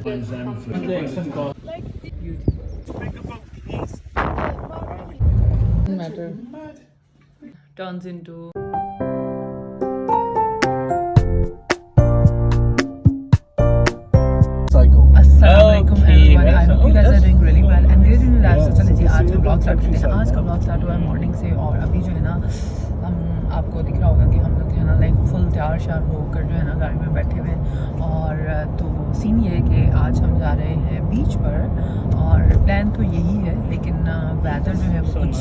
Matter turns into Assalamualaikum everyone. I hope you guys are doing really well and really relaxed. तो चलिए जी आज का blog start करते हैं। आज का ब्लॉग स्टार्ट हुआ है मॉर्निंग से और अभी जो है ना हम आपको दिख रहा होगा कि हम लोग जो है ना लाइक फुल तैयार श्यार होकर जो है ना गाड़ी में बैठे हुए हैं और तो सीन ये है कि आज हम जा रहे हैं बीच पर और प्लान तो यही है लेकिन वेदर जो है वो कुछ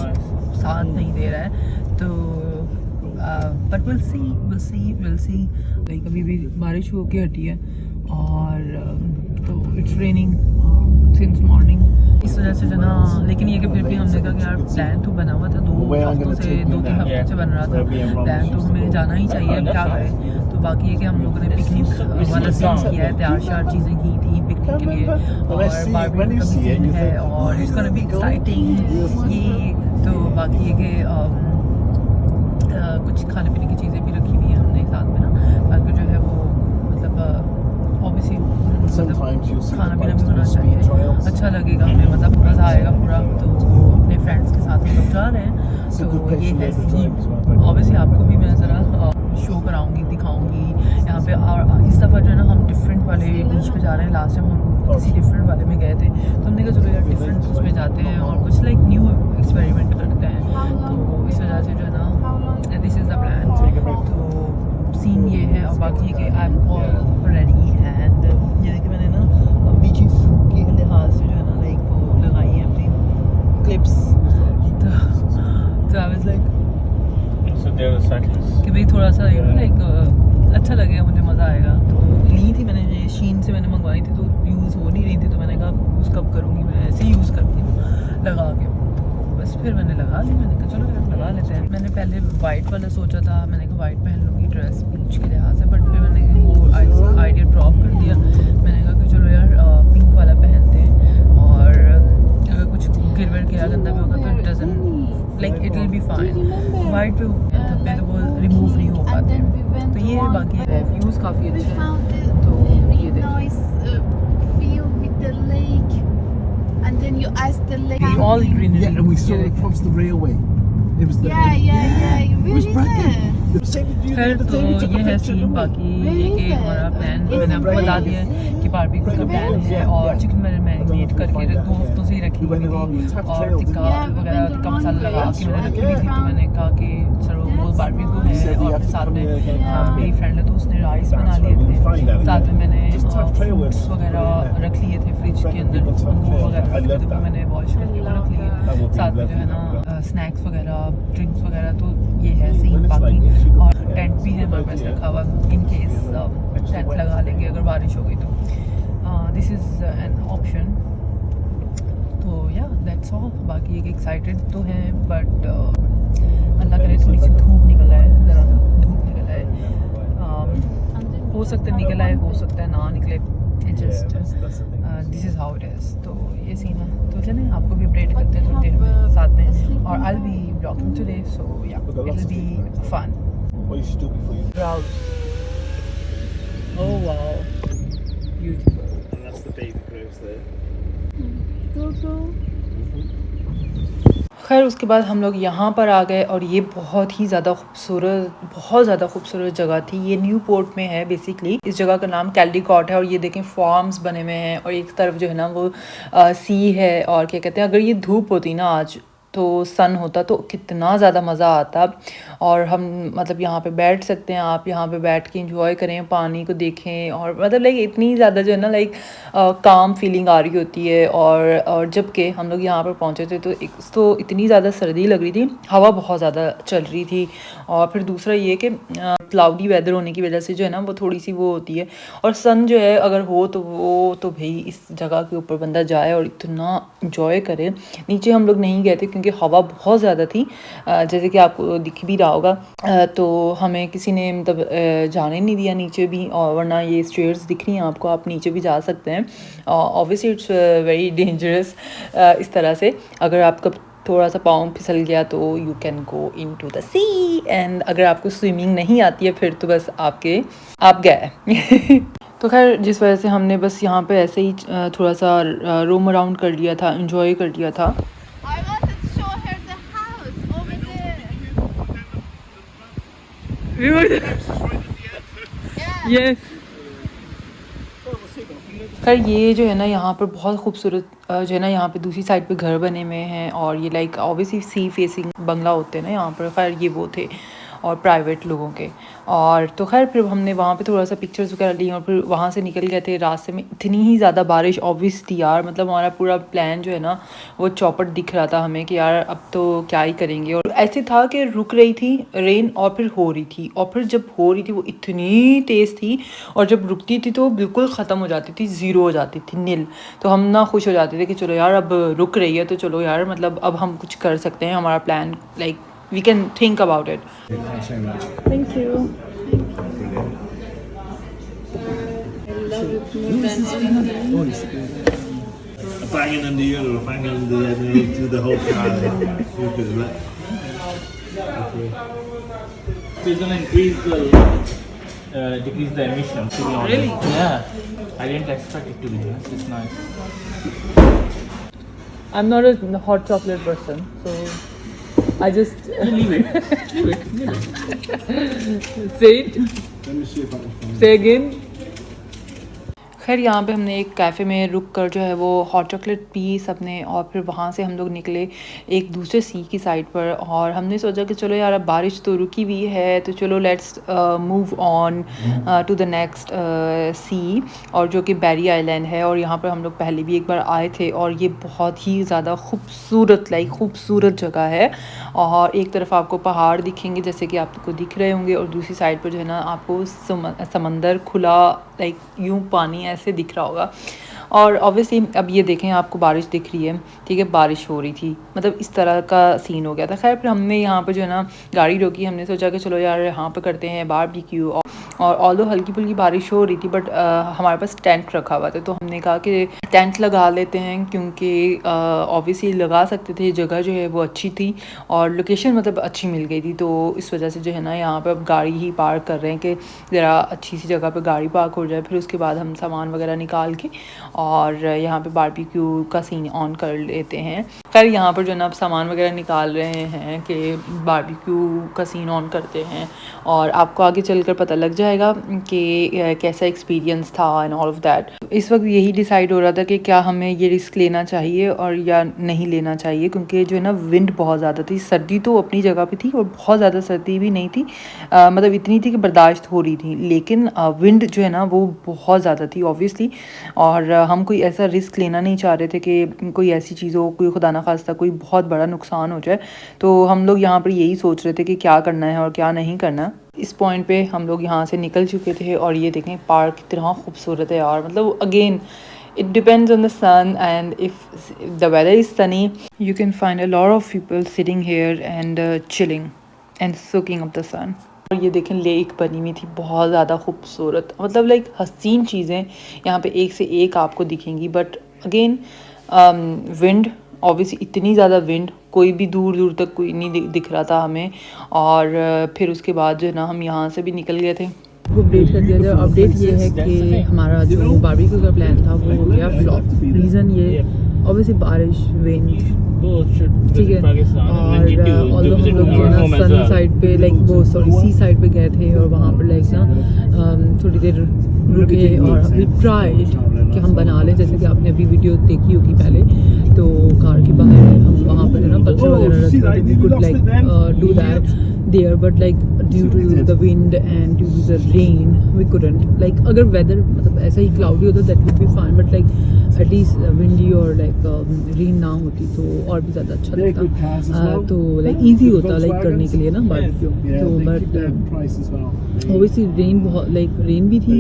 साथ नहीं दे रहा है तो बट विल सी लाइक अभी भी बारिश होके हटी है और तो इट्स रेनिंग सिंस मॉर्निंग इस वजह से जो ना लेकिन ये कि फिर भी हमने कहा कि यार प्लान तो बना हुआ था 2 हफ्तों से 2-3 हफ्ते से बन रहा था प्लान तो हमें जाना ही चाहिए अब क्या करें तो बाकी है कि हम लोगों ने पिकनिक वाला सीन किया है तैयार श्यार चीज़ें की थी पिकनिक के लिए और बारबेक्यू का सीन है और इट्स गोना बी एक्साइटिंग ये तो बाकी है कि कुछ खाने पीने की चीज़ें भी रखी हुई हैं हमने साथ में ना ताकि जो है वो मतलब ऑब्वियसली खाना पीना भी होना चाहिए अच्छा लगेगा हमें मतलब मज़ा आएगा पूरा तो अपने फ्रेंड्स के साथ हम लोग जा रहे हैं तो ये है ऑब्वियसली आपको भी मैं ज़रा शो कराऊंगी दिखाऊंगी यहाँ पे और इस दफ़ा जो है ना हम डिफरेंट वाले बीच पे जा रहे हैं लास्ट टाइम हम किसी डिफरेंट वाले में गए थे तो हमने कहा चलो यार डिफरेंट उसमें जाते हैं और कुछ लाइक न्यू एक्सपेरिमेंट करते हैं तो इस वजह से जो है ना दिस इज़ द प्लान तो सीन ये है और बाकी कि I am all ready and ये कि मैंने ना बीचेस के लिहाज से जो है ना लाइक वो लगाई है अपनी क्लिप्स तो आई वाज लाइक कि भाई थोड़ा सा यू नो लाइक अच्छा लगेगा मुझे मज़ा आएगा तो ली थी मैंने ये शीन से मैंने मंगवाई थी तो यूज़ हो नहीं रही थी तो मैंने कहा यूज़ कब करूँगी मैं ऐसे ही यूज़ करती हूँ लगा के तो बस फिर मैंने लगा ली मैंने कहा चलो यार लगा लेते हैं मैंने पहले वाइट वाला सोचा था मैंने कहा वाइट पहन लूँगी ड्रेस बीच के लिहाज से बट फिर मैंने वो आइडिया ड्रॉप कर दिया मैंने कहा कि चलो यार पिंक वाला पहनते हैं और अगर कुछ गिर विर गया गंदा भी होगा तो it doesn't like it will be fine white पे धब्बे तो वो रिमूव नहीं हो पाते तो ये बाकी है व्यूज़ काफ़ी अच्छे हैं तो ये देखिए all greenery and we saw it across the railway. It was the Where is it? खैर तो ये है सीन बाकी ये कि हमारा प्लान मैंने आपको बता दिया है कि बारबेक्यू का प्लान है और चिकन मैंने मैरिनेट करके 2 हफ्तों से ही रखी हुई थी और टिक्का वगैरह टिक्का मसाला लगा के मैंने रखी हुई थी तो मैंने कहा कि चलो वो बारबेक्यू है और साथ में मेरी फ्रेंड है तो उसने राइस बना लिए थे साथ में मैंने फ्रूट्स वगैरह रख लिए थे फ्रिज के अंदर वो वगैरह रख लिए थे वो मैंने वॉश करके रख लिए साथ में जो है ना स्नैक्स वगैरह ड्रिंक्स वगैरह तो ये है सीन बाकी और टेंट भी है हमारे पास रखा हुआ इन केस टेंट लगा लेंगे अगर बारिश हो गई तो दिस इज़ एन ऑप्शन तो या दैट्स ऑल बाकी एक एक्साइटेड तो हैं बट अल्लाह करे थोड़ी सी धूप निकल आए ज़रा धूप निकल आए हो सकता है निकल आए हो सकता है ना निकले just this is how it is तो ये सीन है तो चलें आपको भी अपडेट करते हैं थोड़ी देर में साथ में और I will be blogging today so yeah it will be fun What you should do before you browse. Oh wow, beautiful. and that's the baby graves there. खैर उसके बाद हम लोग यहाँ पर आ गए और ये बहुत ज़्यादा खूबसूरत जगह थी ये न्यू पोर्ट में है बेसिकली इस जगह का नाम कैल्डिकॉट है और ये देखें फार्म्स बने हुए हैं और एक तरफ जो है ना वो सी है और क्या कहते हैं अगर ये धूप होती ना आज तो सन होता तो कितना ज़्यादा मज़ा आता और हम मतलब यहाँ पे बैठ सकते हैं आप यहाँ पे बैठ के इंजॉय करें पानी को देखें और मतलब लाइक इतनी ज़्यादा जो है ना लाइक काम फीलिंग आ रही होती है और जबकि हम लोग यहाँ पर पहुँचे थे तो इतनी ज़्यादा सर्दी लग रही थी हवा बहुत ज़्यादा चल रही थी और फिर दूसरा ये कि क्लाउडी वेदर होने की वजह से जो है ना वो थोड़ी सी वो होती है और सन जो है अगर हो तो वो तो भाई इस जगह के ऊपर बंदा जाए और इतना इंजॉय करे नीचे हम लोग नहीं गए थे क्योंकि हवा बहुत ज़्यादा थी जैसे कि आपको दिख भी रहा होगा तो हमें किसी ने मतलब जाने नहीं दिया नीचे भी और वरना ये स्टेयर्स दिख रही हैं आपको आप नीचे भी जा सकते हैं ऑब्वियसली इट्स वेरी डेंजरस इस तरह से अगर आपका थोड़ा सा पाँव फिसल गया तो you can go into the sea and अगर आपको स्विमिंग नहीं आती है फिर तो बस आप गए तो खैर जिस वजह से हमने बस यहाँ पे ऐसे ही थोड़ा सा रोम अराउंड कर लिया था, एंजॉय कर लिया था। I wanted to show her the house over there. Yeah. खैर ये जो है ना यहाँ पर बहुत खूबसूरत जो है ना यहाँ पे दूसरी साइड पे घर बने हुए हैं और ये लाइक ऑब्वियसली सी फेसिंग बंगला होते हैं ना यहाँ पर। खैर ये वो थे और प्राइवेट लोगों के। और तो खैर फिर हमने वहाँ पे थोड़ा सा पिक्चर्स वगैरह ली और फिर वहाँ से निकल गए थे। रास्ते में इतनी ही ज़्यादा बारिश ऑब्वियस थी यार, मतलब हमारा पूरा प्लान जो है ना वो चौपट दिख रहा था हमें कि यार अब तो क्या ही करेंगे। और ऐसे था कि रुक रही थी रेन और फिर हो रही थी, और फिर जब हो रही थी वो इतनी तेज़ थी और जब रुकती थी तो बिल्कुल ख़त्म हो जाती थी, ज़ीरो हो जाती थी, नील। तो हम ना खुश हो जाते थे कि चलो यार अब रुक रही है तो चलो यार मतलब अब हम कुछ कर सकते हैं, हमारा plan like we can think about it. Thanks so much. Thank you. A banging in the euro, a banging in the to the whole car. So it's gonna decrease the emissions. To be honest. Really? Yeah. I didn't expect it to be this. It's nice. I'm not a hot chocolate person, so I just Leave it. Leave it. say it. Let me see if I can find Say again. खैर यहाँ पे हमने एक cafe में रुक कर जो है वो हॉट चॉकलेट पी सबने, और फिर वहाँ से हम लोग निकले एक दूसरे सी की साइड पर। और हमने सोचा कि चलो यार अब बारिश तो रुकी हुई है तो चलो let's move on to the next see, और जो कि बैरी आइलैंड है। और यहाँ पर हम लोग पहले भी एक बार आए थे और ये बहुत ही ज़्यादा खूबसूरत खूबसूरत जगह है। और एक तरफ आपको पहाड़ दिखेंगे जैसे कि आपको दिख रहे होंगे, और दूसरी साइड पर जो है ना आपको समंदर खुला लाइक यूँ पानी ऐसे दिख रहा होगा। और ऑब्वियसली अब ये देखें आपको बारिश दिख रही है, ठीक है, बारिश हो रही थी, मतलब इस तरह का सीन हो गया था। खैर फिर हमने यहाँ पर जो है ना गाड़ी रोकी, हमने सोचा कि चलो यार यहाँ पर करते हैं बारबेक्यू। और ऑल्दो हल्की फुल्की बारिश हो रही थी बट हमारे पास टेंट रखा हुआ था, तो हमने कहा कि टेंट लगा लेते हैं, क्योंकि ऑब्वियसली लगा सकते थे, जगह जो है वो अच्छी थी और लोकेशन मतलब अच्छी मिल गई थी। तो इस वजह से जो है ना यहाँ पे अब गाड़ी ही पार्क कर रहे हैं कि ज़रा अच्छी सी जगह पे गाड़ी पार्क हो जाए, फिर उसके बाद हम सामान वगैरह निकाल के और यहाँ पे बारबेक्यू का सीन ऑन कर लेते हैं। खैर यहाँ पर जो है ना अब सामान वगैरह निकाल रहे हैं कि बारबेक्यू का सीन ऑन करते हैं, और आपको आगे चलकर पता लग जाएगा कि कैसा एक्सपीरियंस था एंड ऑल ऑफ दैट। इस वक्त यही डिसाइड हो रहा था कि क्या हमें ये रिस्क लेना चाहिए और या नहीं लेना चाहिए, क्योंकि जो है ना विंड बहुत ज़्यादा थी। सर्दी तो अपनी जगह पे थी और बहुत ज़्यादा सर्दी भी नहीं थी, मतलब इतनी थी कि बर्दाश्त हो रही थी, लेकिन विंड जो है ना वो बहुत ज़्यादा थी ऑब्वियसली। और हम कोई ऐसा रिस्क लेना नहीं चाह रहे थे कि कोई ऐसी चीज़ हो, कोई खुदा ना खास्ता कोई बहुत बड़ा नुकसान हो जाए। तो हम लोग यहाँ पर यही सोच रहे थे कि क्या करना है और क्या नहीं करना। इस पॉइंट पे हम लोग यहाँ से निकल चुके थे और ये देखें पार्क कितना खूबसूरत है यार, मतलब again it depends on the sun, and if the weather is sunny you can find a lot of people sitting here and chilling and soaking up the sun। और ये देखें लेक बनी हुई थी बहुत ज़्यादा खूबसूरत, मतलब लाइक हसीन चीज़ें यहाँ पे एक से एक आपको दिखेंगी। बट अगेन विंड ऑब्वियसली इतनी ज़्यादा विंड, कोई भी दूर दूर तक कोई नहीं दिख रहा था हमें। और फिर उसके बाद जो है ना हम यहाँ से भी निकल गए थे। अपडेट कर दिया जाए। अपडेट ये है कि हमारा जो बारबेक्यू का प्लान था वो हो गया फ्लॉप। रीज़न ये ऑब्वियसली बारिश, विंड, ठीक है। और ऑल्दो हम लोग जो है ना सन साइड पे लाइक वो सी साइड पे गए थे और वहाँ पर लाइक ना थोड़ी देर रुके और वी ट्राइड कि हम बना लें, जैसे कि आपने अभी वीडियो देखी होगी पहले, तो कार के बाहर हम वहाँ पर ना पत्थर वगैरह रखते थे, we could like do that there, but like due to the wind and due to the rain we couldn't, like अगर weather मतलब ऐसा ही cloudy होता that would be fine, but like at least windy or like rain ना होती तो और भी ज़्यादा अच्छा लगता, तो like easy होता like करने के लिए ना barbecue। तो but obviously rain बहुत like rain भी थी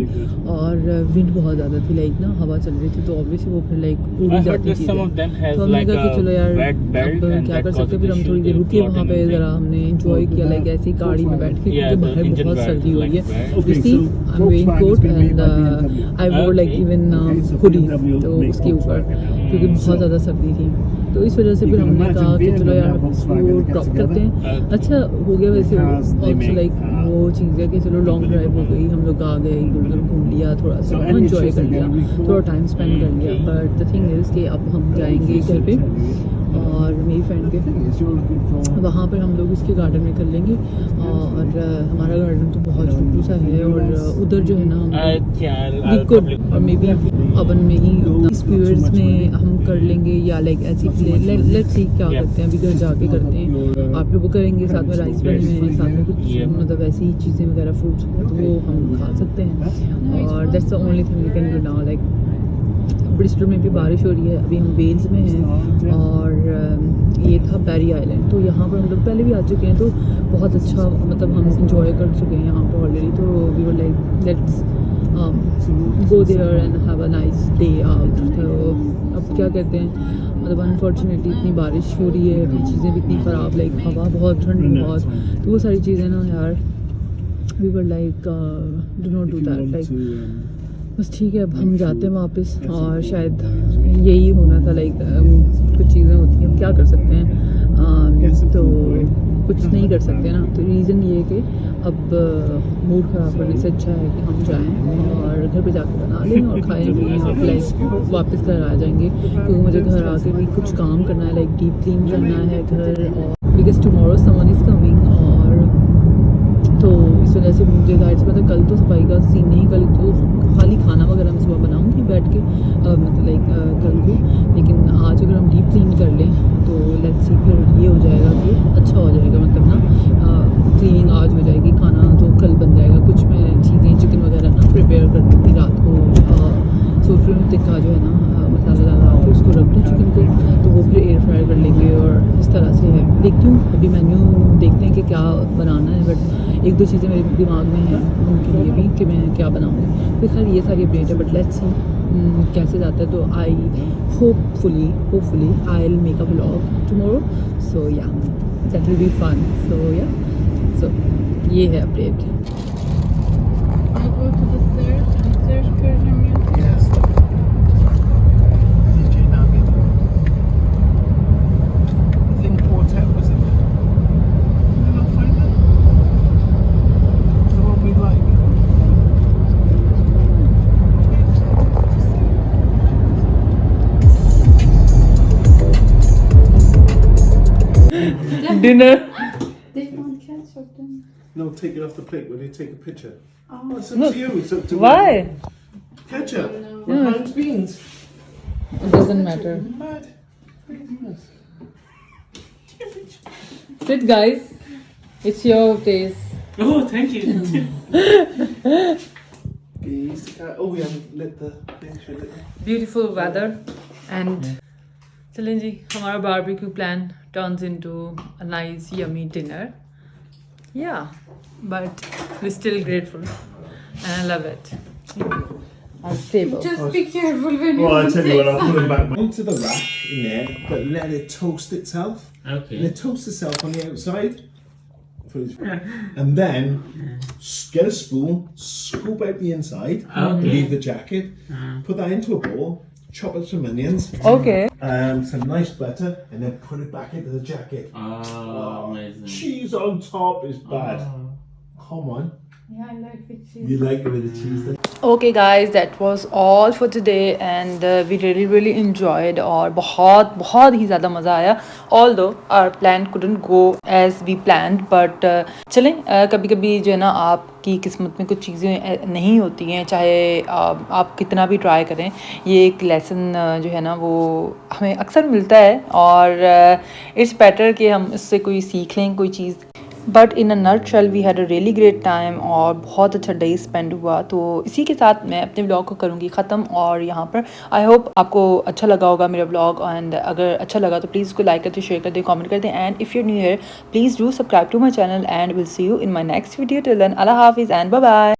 और wind बहुत ज़्यादा थी, like ना हवा चल रही थी, तो obviously वो फिर like उड़ भी जाती थी। तो हमने कहा कि चलो यार अब क्या कर सकते, फिर हम थोड़ी देर रुके वहाँ पे, ज़रा हमने enjoy किया, like लाइक ऐसी गाड़ी में बैठ के Yeah, क्योंकि the बाहर engine बहुत bag, सर्दी हो रही like है. that. You Okay, see, so I'm wearing Volkswagen's coat been made and by BMW. I wore like Okay. even Okay, so hoodie BMW तो make उसके ऊपर Volkswagen. क्योंकि बहुत ज़्यादा सर्दी थी. तो इस वजह से You फिर can हमने imagine कहा कि BMW चलो यार and Volkswagen इसको get ड्रॉप together. करते हैं. अच्छा हो गया वैसे Because they also make, like वो चीज़ है कि चलो लॉन्ग ड्राइव हो गई, हम लोग आ गए, इधर उधर घूम लिया, थोड़ा सा So any एंजॉय issues कर they're लिया, gonna record. थोड़ा टाइम स्पेंड कर लिया. बट द थिंग इज़ कि अब हम जाएंगे घर पे और मेरी फ्रेंड के वहाँ पर हम लोग उसके गार्डन में कर लेंगे. और हमारा गार्डन तो बहुत छोटू सा है और उधर जो है ना हम वी कुड और मे बी अवन में ही इस पीरियड्स में हम कर लेंगे या लाइक ऐसी लेट्स सी क्या करते हैं. अभी घर जाके करते हैं. आप लोग करेंगे, साथ में राइस बने हुए हैं, साथ में कुछ मतलब ऐसी चीज़ें वगैरह फ्रूट्स तो वो हम खा सकते हैं. और that's the only thing we can do now. Like Bristol में भी बारिश हो रही है, अभी हम वेल्स में हैं और ये था बैरी आइलैंड. तो यहाँ पर हम लोग पहले भी आ चुके हैं तो बहुत अच्छा मतलब हम इंजॉय कर चुके हैं यहाँ पर ऑलरेडी. तो we were like let's go there and have a nice day out. तो अब क्या कहते हैं मतलब अनफॉर्चुनेटली इतनी बारिश हो रही है, फिर चीज़ें भी इतनी ख़राब, लाइक हवा बहुत, ठंड बहुत, तो वो सारी चीज़ें ना यार we were like do not do that. Like बस ठीक है, अब हम जाते हैं वापस. और शायद यही होना था, लाइक कुछ चीज़ें होती हैं, क्या कर सकते हैं. तो कुछ नहीं कर सकते ना. तो रीज़न ये है कि अब मूड ख़राब करने से अच्छा है कि हम जाएं और घर पे जाकर बना लें और खाएं पिएं और लाइक वापस घर आ जाएंगे. क्योंकि मुझे घर आके भी कुछ काम करना है, लाइक डीप क्लीन करना है घर. और because tomorrow someone is coming और तो इस वजह से मुझे जाहिर सी बात है कल तो सफाई का सीन नहीं, कल तो खाली खाना वगैरह मैं सुबह बनाऊंगी बैठ के मतलब लाइक कल को. लेकिन आज अगर हम डीप क्लीन कर लें तो लेट्स सी फिर ये हो जाएगा कि अच्छा हो जाएगा, मतलब ना क्लीनिंग आज हो जाएगी, खाना तो कल बन जाएगा. कुछ मैं चीज़ें चिकन वगैरह ना प्रिपेयर कर दूँगी रात को. सोच रही हूँ टिक्का जो है ना मसाला डाला के उसको रख दूँ चिकन को, तो वो फिर एयर फ्राई कर लेंगे. और इस तरह से है, देखती हूँ अभी मेन्यू देखते हैं कि क्या बनाना है. बट एक दो चीज़ें मेरे दिमाग में हैं उनके लिए भी कि मैं क्या बनाऊँगी. तो खैर ये सारी अपडेट है, बट लेट्स सी कैसे जाता है. तो I hopefully I will make a vlog tomorrow. So yeah that will be fun. So yeah so ये है update. I go to the search and search Persian music. Yes. DJ Nugget. I think Quartet was in there. Did I not find it? The one we like. Dinner They want ketchup then. No, take it off the plate. Will you take a picture? Oh. It's up to you. It's up to Why? Ketchup. No. With Heinz beans. It doesn't matter. Mad. Yes. Sit guys, it's your taste. Oh, thank you. Geese. Oh, we haven't lit the thing. Should we lit it? Beautiful weather and चलें जी, हमारा barbecue plan turns into a nice yummy dinner. Yeah, but we're still grateful and I love it. Our table. Just be careful when you Well, I tell you what, I'll take put it back onto the rack in there, but let it toast itself. Okay. Let it toast itself on the outside. And then get a spoon, scoop out the inside, Okay. leave the jacket, put that into a bowl, chop up some onions, Okay. some nice butter, and then put it back into the jacket. Oh, amazing. Cheese on top is bad. Oh. Come on. Yeah, I like with cheese. You like it with the cheese then? Okay guys, that was all for today and we really enjoyed और बहुत ही ज़्यादा मज़ा आया. Although our plan couldn't go as we planned, but चलें कभी कभी जो है ना आपकी किस्मत में कुछ चीज़ें नहीं होती हैं, चाहे आप कितना भी ट्राई करें. ये एक लेसन जो है ना वो हमें अक्सर मिलता है और इट्स बेटर कि हम इससे कोई सीख लें कोई चीज़. But in a nutshell we had a really great time और बहुत अच्छा डे स्पेंड हुआ. तो इसी के साथ मैं अपने व्लॉग को करूँगी ख़त्म. और यहाँ पर आई होप आपको अच्छा लगा होगा मेरा व्लॉग. एंड अगर अच्छा लगा तो प्लीज़ उसको लाइक कर दें, शेयर कर दें, कमेंट कर दें. And if you new here please do subscribe to my channel and will see you in my next video. Till then अल्लाह हाफिज़ एंड बाय बाय.